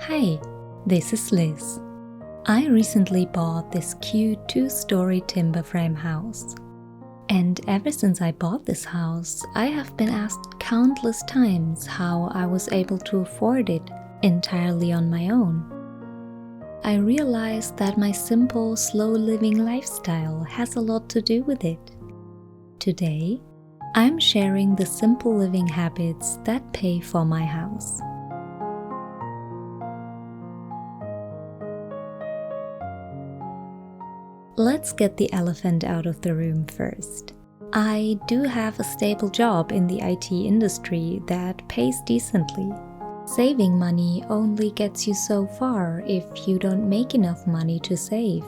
Hi, this is Liz. I recently bought this cute 2-story timber frame house. And ever since I bought this house, I have been asked countless times how I was able to afford it entirely on my own. I realized that my simple, slow living lifestyle has a lot to do with it. Today, I'm sharing the simple living habits that pay for my house. Let's get the elephant out of the room first. I do have a stable job in the IT industry that pays decently. Saving money only gets you so far if you don't make enough money to save.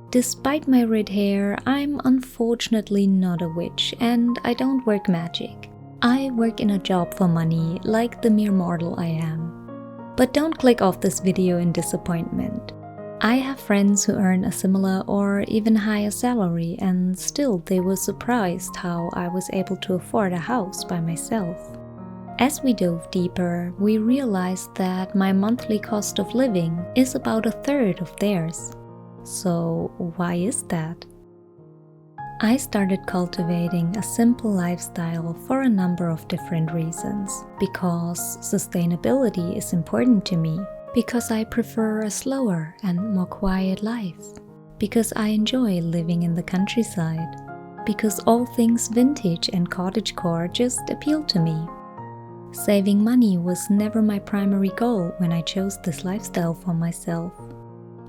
Despite my red hair, I'm unfortunately not a witch and I don't work magic. I work in a job for money like the mere mortal I am. But don't click off this video in disappointment. I have friends who earn a similar or even higher salary and still they were surprised how I was able to afford a house by myself. As we dove deeper, we realized that my monthly cost of living is about a third of theirs. So why is that? I started cultivating a simple lifestyle for a number of different reasons. Because sustainability is important to me. Because I prefer a slower and more quiet life. Because I enjoy living in the countryside. Because all things vintage and cottagecore just appeal to me. Saving money was never my primary goal when I chose this lifestyle for myself.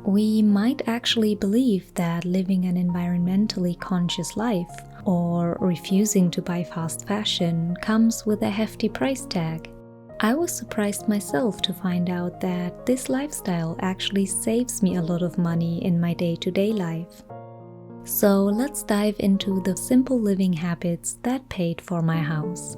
We might actually believe that living an environmentally conscious life or refusing to buy fast fashion comes with a hefty price tag. I was surprised myself to find out that this lifestyle actually saves me a lot of money in my day-to-day life. So let's dive into the simple living habits that paid for my house.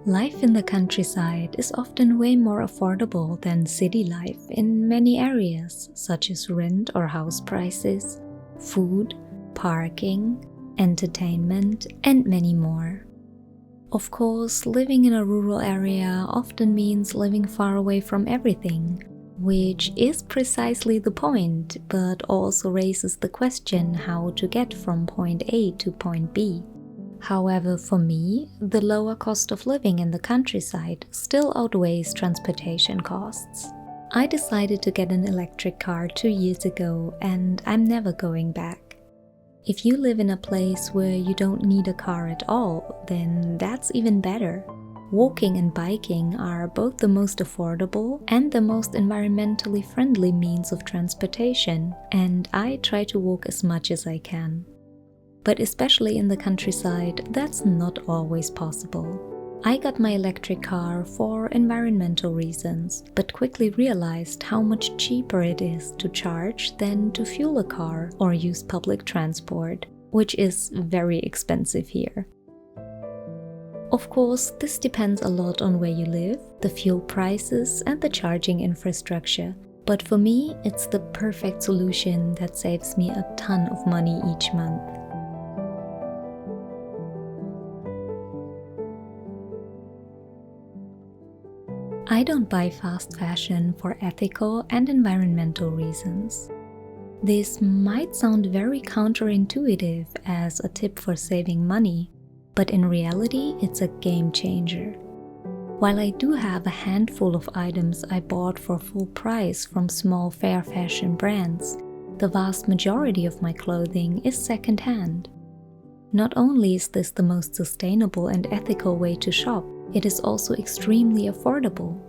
Life in the countryside is often way more affordable than city life in many areas, such as rent or house prices, food, parking, entertainment, and many more. Of course, living in a rural area often means living far away from everything, which is precisely the point, but also raises the question how to get from point A to point B. However, for me, the lower cost of living in the countryside still outweighs transportation costs. I decided to get an electric car 2 years ago and I'm never going back. If you live in a place where you don't need a car at all, then that's even better. Walking and biking are both the most affordable and the most environmentally friendly means of transportation, and I try to walk as much as I can. But especially in the countryside, that's not always possible. I got my electric car for environmental reasons, but quickly realized how much cheaper it is to charge than to fuel a car or use public transport, which is very expensive here. Of course, this depends a lot on where you live, the fuel prices, and the charging infrastructure. But for me, it's the perfect solution that saves me a ton of money each month. I don't buy fast fashion for ethical and environmental reasons. This might sound very counterintuitive as a tip for saving money, but in reality it's a game changer. While I do have a handful of items I bought for full price from small fair fashion brands, the vast majority of my clothing is second-hand. Not only is this the most sustainable and ethical way to shop, it is also extremely affordable.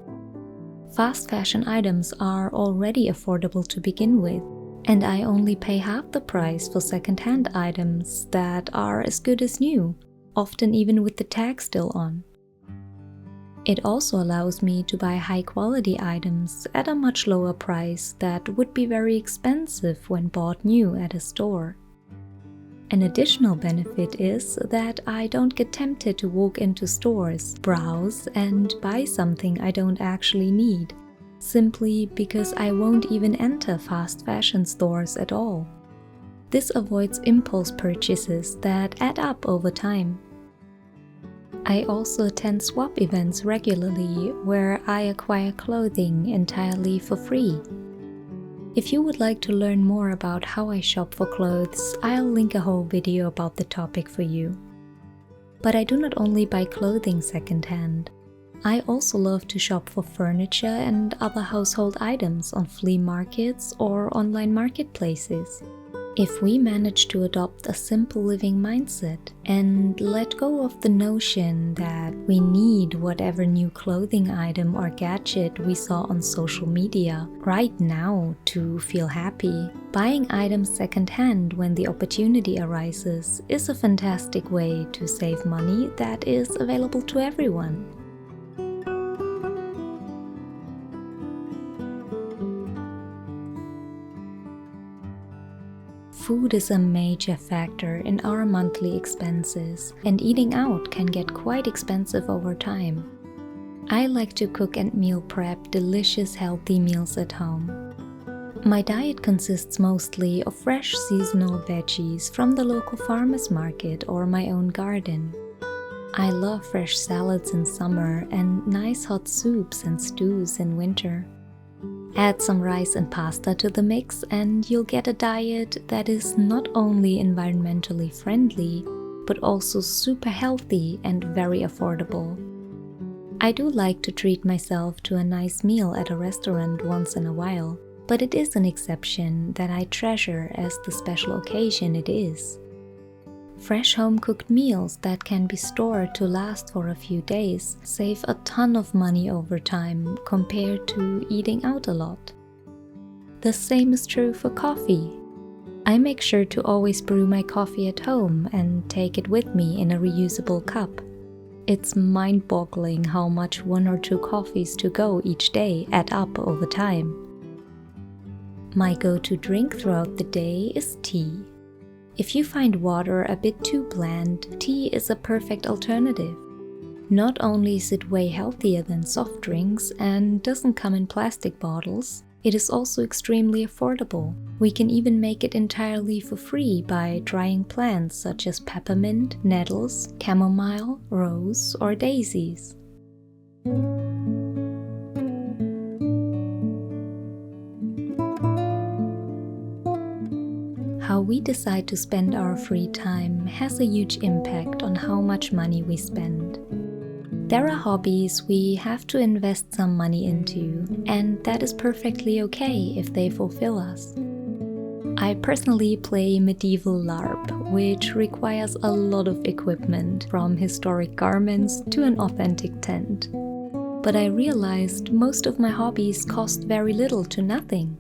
Fast fashion items are already affordable to begin with, and I only pay half the price for second-hand items that are as good as new, often even with the tag still on. It also allows me to buy high-quality items at a much lower price that would be very expensive when bought new at a store. An additional benefit is that I don't get tempted to walk into stores, browse, and buy something I don't actually need, simply because I won't even enter fast fashion stores at all. This avoids impulse purchases that add up over time. I also attend swap events regularly where I acquire clothing entirely for free. If you would like to learn more about how I shop for clothes, I'll link a whole video about the topic for you. But I do not only buy clothing secondhand. I also love to shop for furniture and other household items on flea markets or online marketplaces. If we manage to adopt a simple living mindset and let go of the notion that we need whatever new clothing item or gadget we saw on social media right now to feel happy, buying items secondhand when the opportunity arises is a fantastic way to save money that is available to everyone. Food is a major factor in our monthly expenses, and eating out can get quite expensive over time. I like to cook and meal prep delicious healthy meals at home. My diet consists mostly of fresh seasonal veggies from the local farmers market or my own garden. I love fresh salads in summer and nice hot soups and stews in winter. Add some rice and pasta to the mix and you'll get a diet that is not only environmentally friendly, but also super healthy and very affordable. I do like to treat myself to a nice meal at a restaurant once in a while, but it is an exception that I treasure as the special occasion it is. Fresh home-cooked meals that can be stored to last for a few days save a ton of money over time compared to eating out a lot. The same is true for coffee. I make sure to always brew my coffee at home and take it with me in a reusable cup. It's mind-boggling how much 1 or 2 coffees to go each day add up over time. My go-to drink throughout the day is tea. If you find water a bit too bland, tea is a perfect alternative. Not only is it way healthier than soft drinks and doesn't come in plastic bottles, it is also extremely affordable. We can even make it entirely for free by drying plants such as peppermint, nettles, chamomile, rose, or daisies. How we decide to spend our free time has a huge impact on how much money we spend. There are hobbies we have to invest some money into, and that is perfectly okay if they fulfill us. I personally play medieval LARP, which requires a lot of equipment, from historic garments to an authentic tent. But I realized most of my hobbies cost very little to nothing.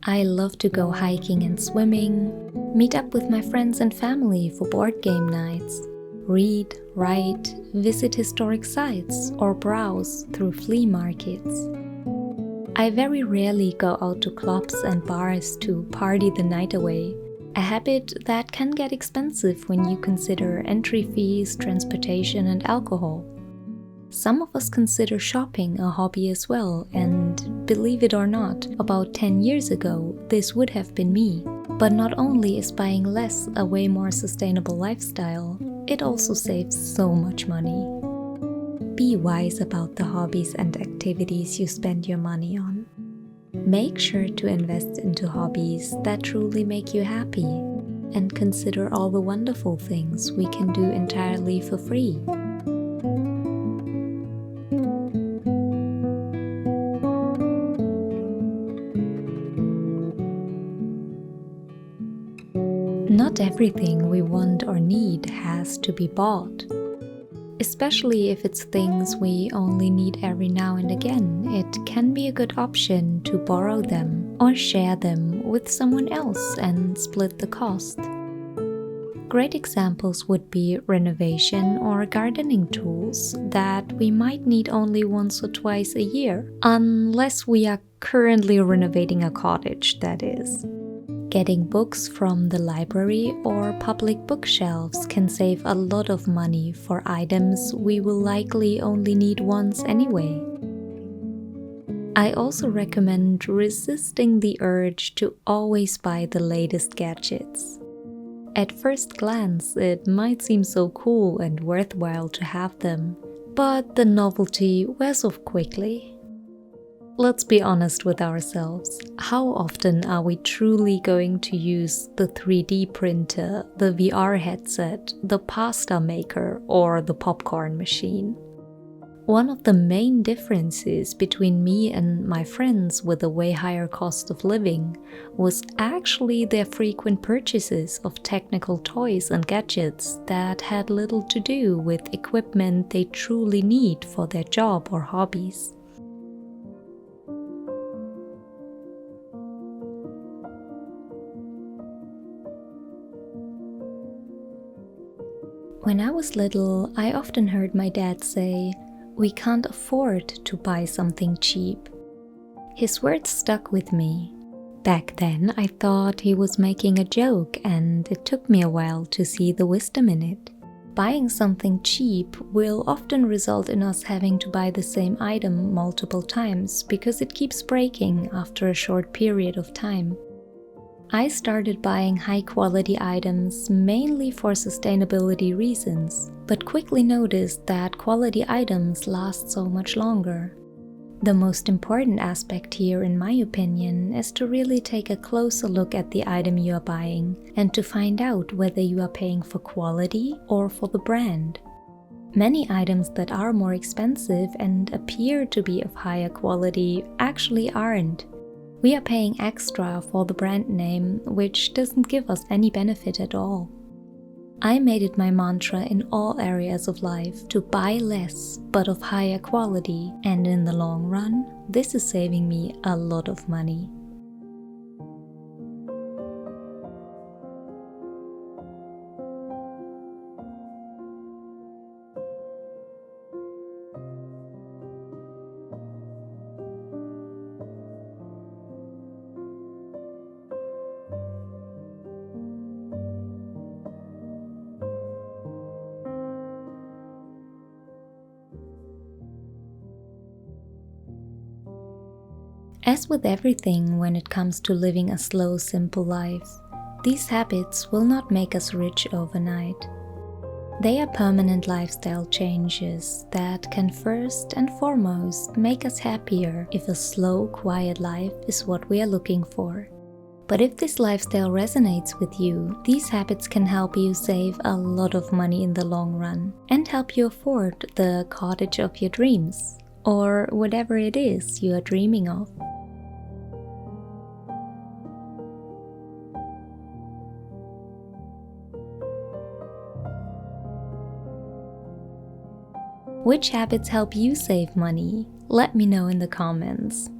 I love to go hiking and swimming, meet up with my friends and family for board game nights, read, write, visit historic sites, or browse through flea markets. I very rarely go out to clubs and bars to party the night away, a habit that can get expensive when you consider entry fees, transportation, and alcohol. Some of us consider shopping a hobby as well, and believe it or not, about 10 years ago, this would have been me. But not only is buying less a way more sustainable lifestyle, it also saves so much money. Be wise about the hobbies and activities you spend your money on. Make sure to invest into hobbies that truly make you happy, and consider all the wonderful things we can do entirely for free. Not everything we want or need has to be bought. Especially if it's things we only need every now and again, it can be a good option to borrow them or share them with someone else and split the cost. Great examples would be renovation or gardening tools that we might need only once or twice a year, unless we are currently renovating a cottage, that is. Getting books from the library or public bookshelves can save a lot of money for items we will likely only need once anyway. I also recommend resisting the urge to always buy the latest gadgets. At first glance, it might seem so cool and worthwhile to have them, but the novelty wears off quickly. Let's be honest with ourselves. How often are we truly going to use the 3D printer, the VR headset, the pasta maker, or the popcorn machine? One of the main differences between me and my friends with a way higher cost of living was actually their frequent purchases of technical toys and gadgets that had little to do with equipment they truly need for their job or hobbies. When I was little, I often heard my dad say, "We can't afford to buy something cheap." His words stuck with me. Back then, I thought he was making a joke, and it took me a while to see the wisdom in it. Buying something cheap will often result in us having to buy the same item multiple times because it keeps breaking after a short period of time. I started buying high-quality items mainly for sustainability reasons, but quickly noticed that quality items last so much longer. The most important aspect here, in my opinion, is to really take a closer look at the item you are buying and to find out whether you are paying for quality or for the brand. Many items that are more expensive and appear to be of higher quality actually aren't. We are paying extra for the brand name, which doesn't give us any benefit at all. I made it my mantra in all areas of life to buy less but of higher quality, and in the long run, this is saving me a lot of money. As with everything when it comes to living a slow, simple life, these habits will not make us rich overnight. They are permanent lifestyle changes that can first and foremost make us happier if a slow, quiet life is what we are looking for. But if this lifestyle resonates with you, these habits can help you save a lot of money in the long run and help you afford the cottage of your dreams, or whatever it is you are dreaming of. Which habits help you save money? Let me know in the comments.